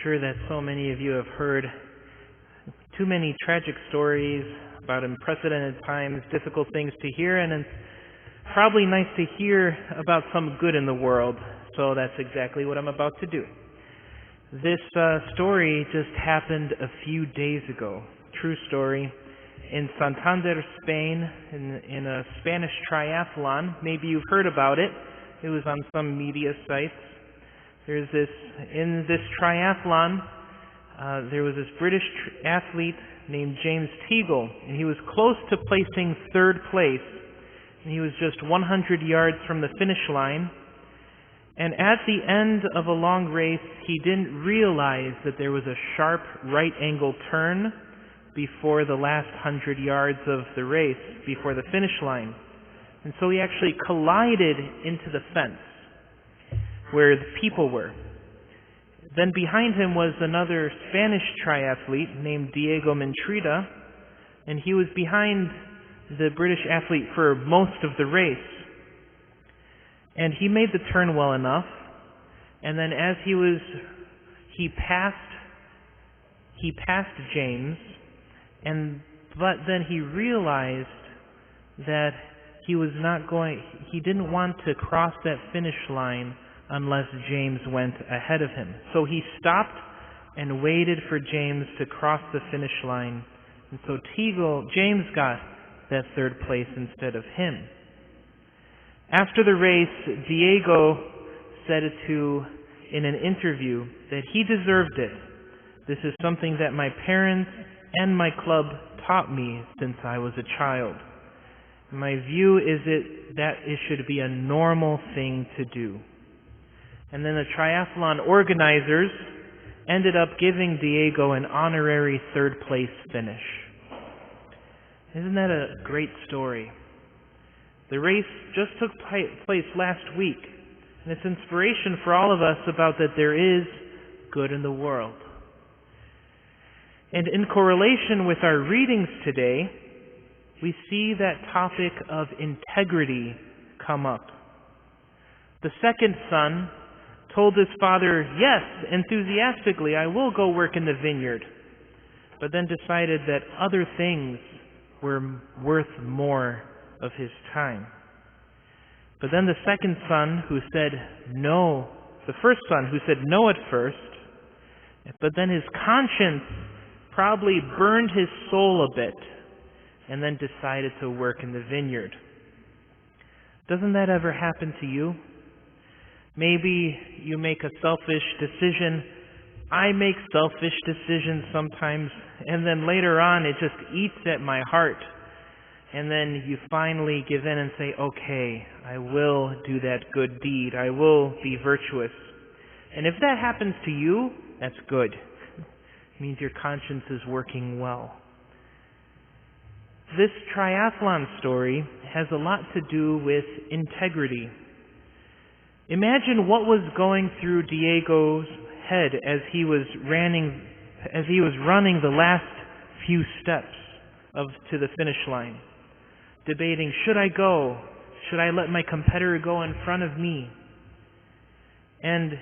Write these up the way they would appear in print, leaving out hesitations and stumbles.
sure that so many of you have heard too many tragic stories about unprecedented times, difficult things to hear, and it's probably nice to hear about some good in the world. So that's exactly what I'm about to do. This story just happened a few days ago. True story. In Santander, Spain, in a Spanish triathlon. Maybe you've heard about it. It was on some media sites. In this triathlon, there was this British athlete named James Teagle, and he was close to placing third place. And he was just 100 yards from the finish line. And at the end of a long race, he didn't realize that there was a sharp right-angle turn before the last 100 yards of the race, before the finish line. And so he actually collided into the fence where the people were. Then behind him was another Spanish triathlete named Diego Mentrida, and he was behind the British athlete for most of the race. And he made the turn well enough, and then as he passed James, but then he realized that he didn't want to cross that finish line unless James went ahead of him. So he stopped and waited for James to cross the finish line. And so James got that third place instead of him. After the race, Diego said in an interview that he deserved it. This is something that my parents and my club taught me since I was a child. My view is that it should be a normal thing to do. And then the triathlon organizers ended up giving Diego an honorary third place finish. Isn't that a great story? The race just took place last week, and it's inspiration for all of us about that there is good in the world. And in correlation with our readings today, we see that topic of integrity come up. The second son told his father, yes, enthusiastically, I will go work in the vineyard, but then decided that other things were worth more of his time. But then the second son who said no, the first son who said no at first, but then his conscience probably burned his soul a bit, and then decided to work in the vineyard. Doesn't that ever happen to you? Maybe you make a selfish decision. I make selfish decisions sometimes, and then later on it just eats at my heart. And then you finally give in and say, okay, I will do that good deed. I will be virtuous. And if that happens to you, that's good. It means your conscience is working well. This triathlon story has a lot to do with integrity. Imagine what was going through Diego's head as he was running the last few steps to the finish line, debating, should I go? Should I let my competitor go in front of me? And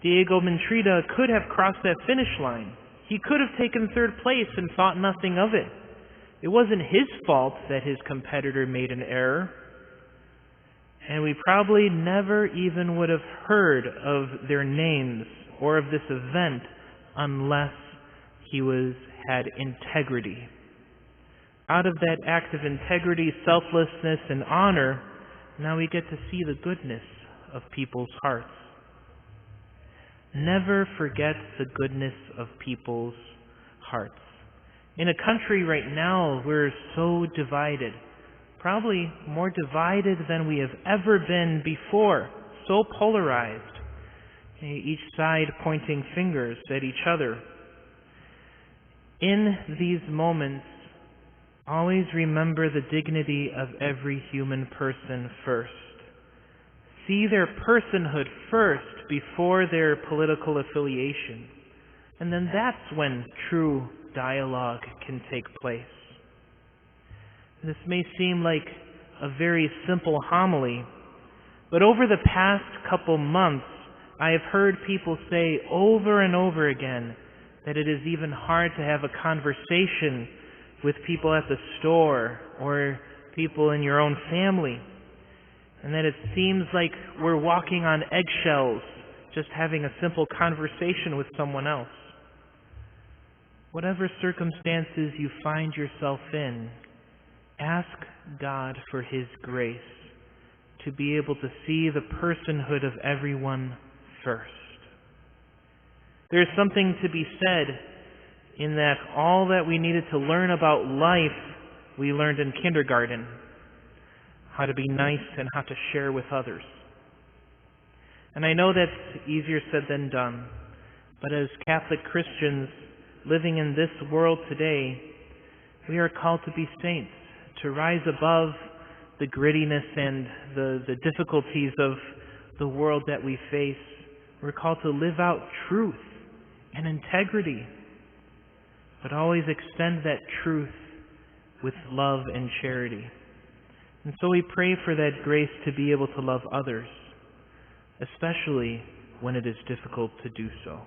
Diego Mentrida could have crossed that finish line. He could have taken third place and thought nothing of it. It wasn't his fault that his competitor made an error. And we probably never even would have heard of their names or of this event unless he had integrity. Out of that act of integrity, selflessness, and honor, now we get to see the goodness of people's hearts. Never forget the goodness of people's hearts. In a country right now, we're so divided. Probably more divided than we have ever been before. So polarized. Each side pointing fingers at each other. In these moments, always remember the dignity of every human person first. See their personhood first before their political affiliation. And then that's when true dialogue can take place. This may seem like a very simple homily, but over the past couple months, I have heard people say over and over again that it is even hard to have a conversation with people at the store or people in your own family, and that it seems like we're walking on eggshells just having a simple conversation with someone else. Whatever circumstances you find yourself in, ask God for His grace to be able to see the personhood of everyone first. There is something to be said in that all that we needed to learn about life we learned in kindergarten. How to be nice and how to share with others. And I know that's easier said than done, but as Catholic Christians living in this world today, we are called to be saints, to rise above the grittiness and the difficulties of the world that we face. We're called to live out truth and integrity, but always extend that truth with love and charity. And so we pray for that grace to be able to love others, especially when it is difficult to do so.